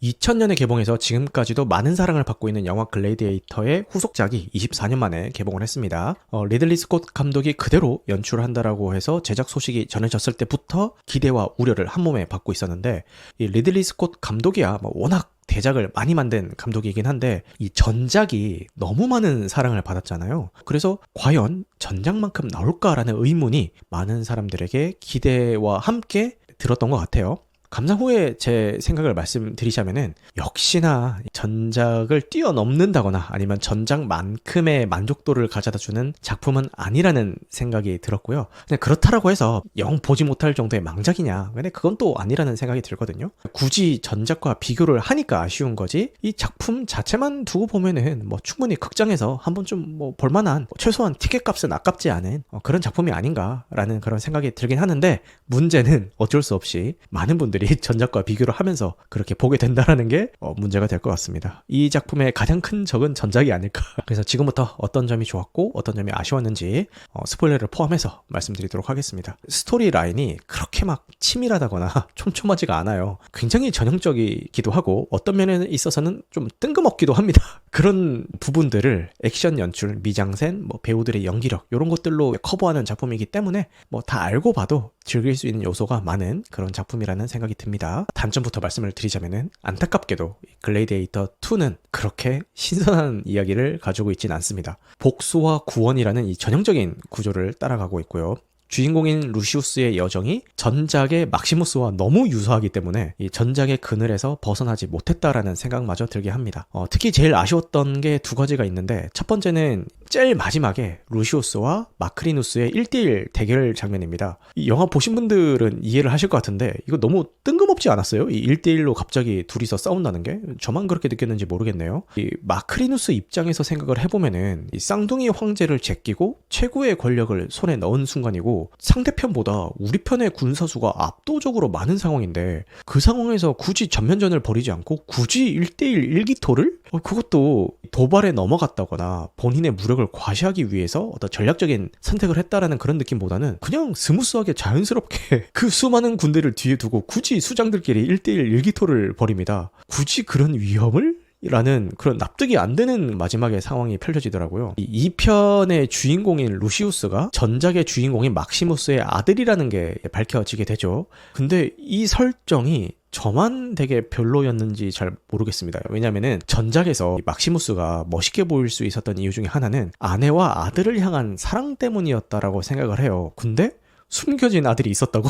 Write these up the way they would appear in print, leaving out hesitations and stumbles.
2000년에 개봉해서 지금까지도 많은 사랑을 받고 있는 영화 글래디에이터의 후속작이 24년 만에 개봉을 했습니다. 리들리 스콧 감독이 그대로 연출한다라고 해서 제작 소식이 전해졌을 때부터 기대와 우려를 한몸에 받고 있었는데, 이 리들리 스콧 감독이야 워낙 대작을 많이 만든 감독이긴 한데 이 전작이 너무 많은 사랑을 받았잖아요. 그래서 과연 전작만큼 나올까라는 의문이 많은 사람들에게 기대와 함께 들었던 것 같아요. 감상 후에 제 생각을 말씀드리자면은 역시나 전작을 뛰어넘는다거나 아니면 전작만큼의 만족도를 가져다주는 작품은 아니라는 생각이 들었고요. 근데 그렇다라고 해서 영 보지 못할 정도의 망작이냐? 근데 그건 또 아니라는 생각이 들거든요. 굳이 전작과 비교를 하니까 아쉬운 거지. 이 작품 자체만 두고 보면은 뭐 충분히 극장에서 한 번쯤 뭐 볼만한, 최소한 티켓값은 아깝지 않은 그런 작품이 아닌가라는 그런 생각이 들긴 하는데, 문제는 어쩔 수 없이 많은 분들이 전작과 비교를 하면서 그렇게 보게 된다라는 게 문제가 될 것 같습니다. 이 작품의 가장 큰 적은 전작이 아닐까. 그래서 지금부터 어떤 점이 좋았고 어떤 점이 아쉬웠는지 스포일러를 포함해서 말씀드리도록 하겠습니다. 스토리 라인이 그렇게 막 치밀하다거나 촘촘하지가 않아요. 굉장히 전형적이기도 하고 어떤 면에 있어서는 좀 뜬금없기도 합니다. 그런 부분들을 액션 연출, 미장센, 배우들의 연기력 이런 것들로 커버하는 작품이기 때문에 다 알고 봐도 즐길 수 있는 요소가 많은 그런 작품이라는 생각이 듭니다. 단점부터 말씀을 드리자면은 안타깝게도 글래디에이터 2는 그렇게 신선한 이야기를 가지고 있진 않습니다. 복수와 구원이라는 이 전형적인 구조를 따라가고 있고요. 주인공인 루시우스의 여정이 전작의 막시무스와 너무 유사하기 때문에 이 전작의 그늘에서 벗어나지 못했다라는 생각마저 들게 합니다. 특히 제일 아쉬웠던 게 두 가지가 있는데, 첫 번째는 제일 마지막에 루시우스와 마크리누스의 1대1 대결 장면입니다. 이 영화 보신 분들은 이해를 하실 것 같은데 이거 너무 뜬금없지 않았어요? 이 1대1로 갑자기 둘이서 싸운다는 게? 저만 그렇게 느꼈는지 모르겠네요. 이 마크리누스 입장에서 생각을 해보면은 이 쌍둥이 황제를 제끼고 최고의 권력을 손에 넣은 순간이고, 상대편보다 우리 편의 군사수가 압도적으로 많은 상황인데 그 상황에서 굳이 전면전을 벌이지 않고 굳이 1대1 일기토를? 그것도 도발에 넘어갔다거나 본인의 무력을 과시하기 위해서 어떤 전략적인 선택을 했다라는 그런 느낌보다는 그냥 스무스하게 자연스럽게 그 수많은 군대를 뒤에 두고 굳이 수장들끼리 1대1 일기토를 벌입니다. 굳이 그런 위험을? 라는 그런 납득이 안 되는 마지막의 상황이 펼쳐지더라고요. 이 편의 주인공인 루시우스가 전작의 주인공인 막시무스의 아들이라는 게 밝혀지게 되죠. 근데 이 설정이 저만 되게 별로였는지 잘 모르겠습니다. 왜냐면은 전작에서 막시무스가 멋있게 보일 수 있었던 이유 중에 하나는 아내와 아들을 향한 사랑 때문이었다라고 생각을 해요. 근데 숨겨진 아들이 있었다고?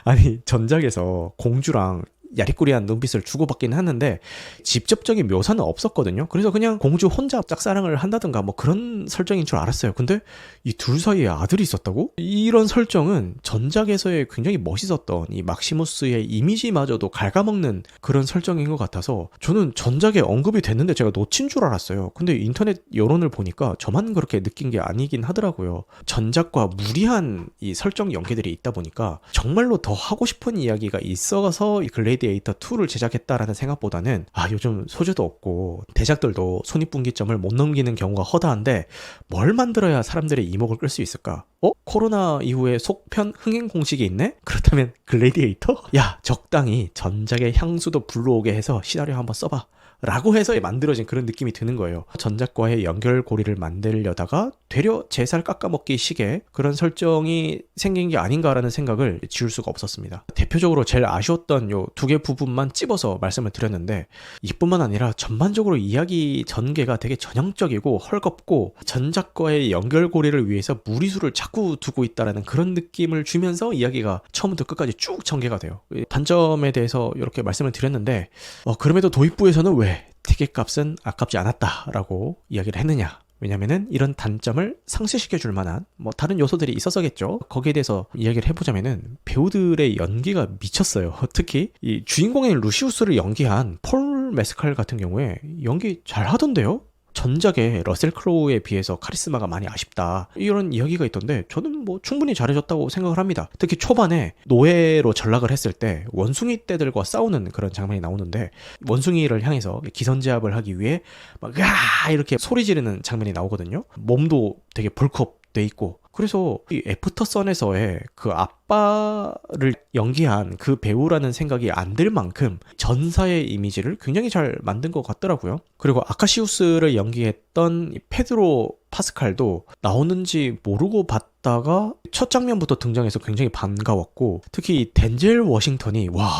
아니, 전작에서 공주랑 야리꾸리한 눈빛을 주고받기는 하는데 직접적인 묘사는 없었거든요. 그래서 그냥 공주 혼자 짝사랑을 한다든가 그런 설정인 줄 알았어요. 근데 이 둘 사이에 아들이 있었다고? 이런 설정은 전작에서의 굉장히 멋있었던 이 막시무스의 이미지마저도 갉아먹는 그런 설정인 것 같아서 저는 전작에 언급이 됐는데 제가 놓친 줄 알았어요. 근데 인터넷 여론을 보니까 저만 그렇게 느낀 게 아니긴 하더라고요. 전작과 무리한 이 설정 연계들이 있다 보니까 정말로 더 하고 싶은 이야기가 있어서 이 글래디에이터 2를 제작했다라는 생각보다는 요즘 소재도 없고 대작들도 손익분기점을 못 넘기는 경우가 허다한데 뭘 만들어야 사람들의 이목을 끌 수 있을까? 코로나 이후에 속편 흥행 공식이 있네? 그렇다면 글래디에이터? 야, 적당히 전작의 향수도 불러오게 해서 시나리오 한번 써봐 라고 해서 만들어진 그런 느낌이 드는 거예요. 전작과의 연결고리를 만들려다가 되려 제살 깎아먹기 식의 그런 설정이 생긴 게 아닌가라는 생각을 지울 수가 없었습니다. 대표적으로 제일 아쉬웠던 요 두 개 부분만 찝어서 말씀을 드렸는데, 이뿐만 아니라 전반적으로 이야기 전개가 되게 전형적이고 헐겁고 전작과의 연결고리를 위해서 무리수를 자꾸 두고 있다라는 그런 느낌을 주면서 이야기가 처음부터 끝까지 쭉 전개가 돼요. 단점에 대해서 이렇게 말씀을 드렸는데 그럼에도 도입부에서는 왜 티켓값은 아깝지 않았다라고 이야기를 했느냐? 왜냐면은 이런 단점을 상쇄시켜 줄 만한 다른 요소들이 있어서겠죠. 거기에 대해서 이야기를 해보자면은 배우들의 연기가 미쳤어요. 특히 이 주인공인 루시우스를 연기한 폴 메스칼 같은 경우에 연기 잘 하던데요? 전작의 러셀 크로우에 비해서 카리스마가 많이 아쉽다, 이런 이야기가 있던데 저는 충분히 잘해줬다고 생각을 합니다. 특히 초반에 노예로 전락을 했을 때 원숭이 떼들과 싸우는 그런 장면이 나오는데, 원숭이를 향해서 기선제압을 하기 위해 이렇게 소리 지르는 장면이 나오거든요. 몸도 되게 벌크업 돼 있고, 그래서 이 애프터 선에서의 그 아빠를 연기한 그 배우라는 생각이 안 들 만큼 전사의 이미지를 굉장히 잘 만든 것 같더라고요. 그리고 아카시우스를 연기했던 이 페드로 파스칼도 나오는지 모르고 봤다가 첫 장면부터 등장해서 굉장히 반가웠고, 특히 이 덴젤 워싱턴이 와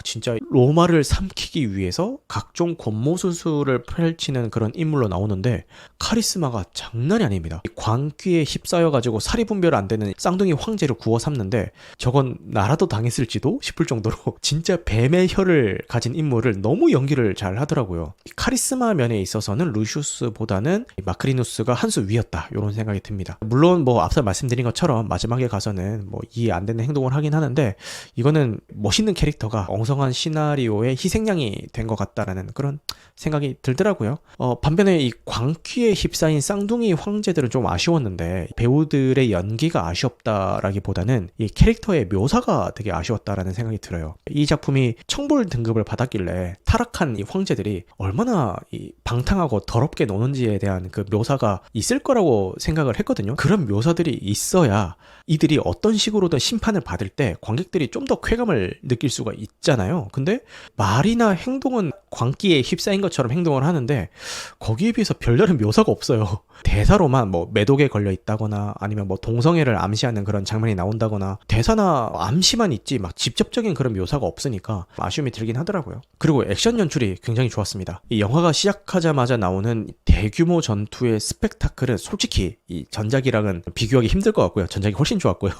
진짜 로마를 삼키기 위해서 각종 권모술수를 펼치는 그런 인물로 나오는데 카리스마가 장난이 아닙니다. 광기에 휩싸여가지고 사리 분별 안 되는 쌍둥이 황제를 구워 삼는데 저건 나라도 당했을지도 싶을 정도로 진짜 뱀의 혀를 가진 인물을 너무 연기를 잘 하더라고요. 카리스마 면에 있어서는 루시우스보다는 마크리누스가 한 수 위였다, 이런 생각이 듭니다. 물론 뭐 앞서 말씀드린 것처럼 마지막에 가서는 뭐 이해 안 되는 행동을 하긴 하는데, 이거는 멋있는 캐릭터가 엉성한 시나리오의 희생양이 된 것 같다라는 그런 생각이 들더라고요. 반면에 이 광기에 휩싸인 쌍둥이 황제들은 좀 아쉬웠는데, 배우들의 연기가 아쉬웠다라기보다는 이 캐릭터의 묘사가 되게 아쉬웠다라는 생각이 들어요. 이 작품이 청볼 등급을 받았길래 타락한 이 황제들이 얼마나 이 방탕하고 더럽게 노는지에 대한 그 묘사가 있을 거라고 생각을 했거든요. 그런 묘사들이 있어야 이들이 어떤 식으로든 심판을 받을 때 관객들이 좀 더 쾌감을 느낄 수가 있잖아요. 근데 말이나 행동은 광기에 휩싸인 것처럼 행동을 하는데 거기에 비해서 별다른 묘사가 없어요. 대사로만 뭐 매독에 걸려 있다거나 아니면 뭐 동성애를 암시하는 그런 장면이 나온다거나, 대사나 암시만 있지 막 직접적인 그런 묘사가 없으니까 아쉬움이 들긴 하더라고요. 그리고 액션 연출이 굉장히 좋았습니다. 이 영화가 시작하자마자 나오는 대규모 전투의 스펙타클은 솔직히 이 전작이랑은 비교하기 힘들 것 같고요. 전작이 훨씬 좋았고요.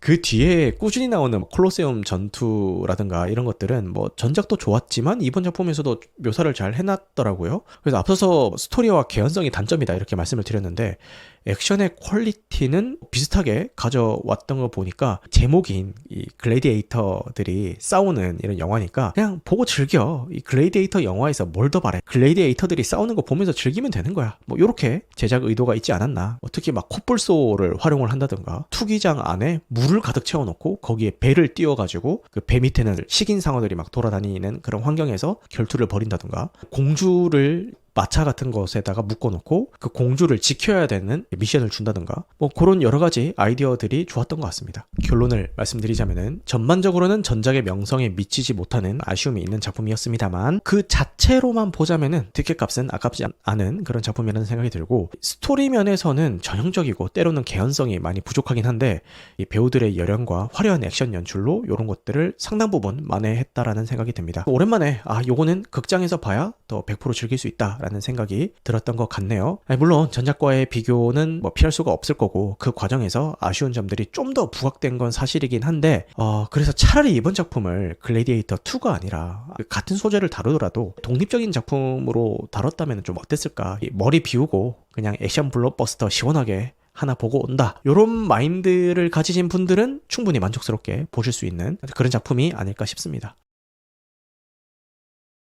그 뒤에 꾸준히 나오는 콜로세움 전투라든가 이런 것들은 뭐 전작도 좋았지만 이번 작품에서도 묘사를 잘 해놨더라고요. 그래서 앞서서 스토리와 개연성이 단점이다 이렇게 말씀을 드렸는데, 액션의 퀄리티는 비슷하게 가져왔던 거 보니까 제목인 이 글래디에이터들이 싸우는 이런 영화니까 그냥 보고 즐겨. 이 글래디에이터 영화에서 뭘 더 바래? 글래디에이터들이 싸우는 거 보면서 즐기면 되는 거야. 뭐 요렇게 제작 의도가 있지 않았나. 특히 막 콧불소를 활용을 한다든가, 투기장 안에 물을 가득 채워놓고 거기에 배를 띄워가지고 그 배 밑에는 식인 상어들이 막 돌아다니는 그런 환경에서 결투를 벌인다든가, 공주를 마차 같은 것에다가 묶어놓고 그 공주를 지켜야 되는 미션을 준다든가, 뭐 그런 여러 가지 아이디어들이 좋았던 것 같습니다. 결론을 말씀드리자면은 전반적으로는 전작의 명성에 미치지 못하는 아쉬움이 있는 작품이었습니다만, 그 자체로만 보자면은 티켓값은 아깝지 않은 그런 작품이라는 생각이 들고, 스토리 면에서는 전형적이고 때로는 개연성이 많이 부족하긴 한데 이 배우들의 열연과 화려한 액션 연출로 이런 것들을 상당 부분 만회했다라는 생각이 듭니다. 오랜만에 요거는 극장에서 봐야 더 100% 즐길 수 있다 라는 생각이 들었던 것 같네요. 물론 전작과의 비교는 뭐 피할 수가 없을 거고, 그 과정에서 아쉬운 점들이 좀 더 부각된 건 사실이긴 한데, 그래서 차라리 이번 작품을 글래디에이터 2가 아니라 같은 소재를 다루더라도 독립적인 작품으로 다뤘다면 좀 어땠을까. 머리 비우고 그냥 액션 블록버스터 시원하게 하나 보고 온다, 요런 마인드를 가지신 분들은 충분히 만족스럽게 보실 수 있는 그런 작품이 아닐까 싶습니다.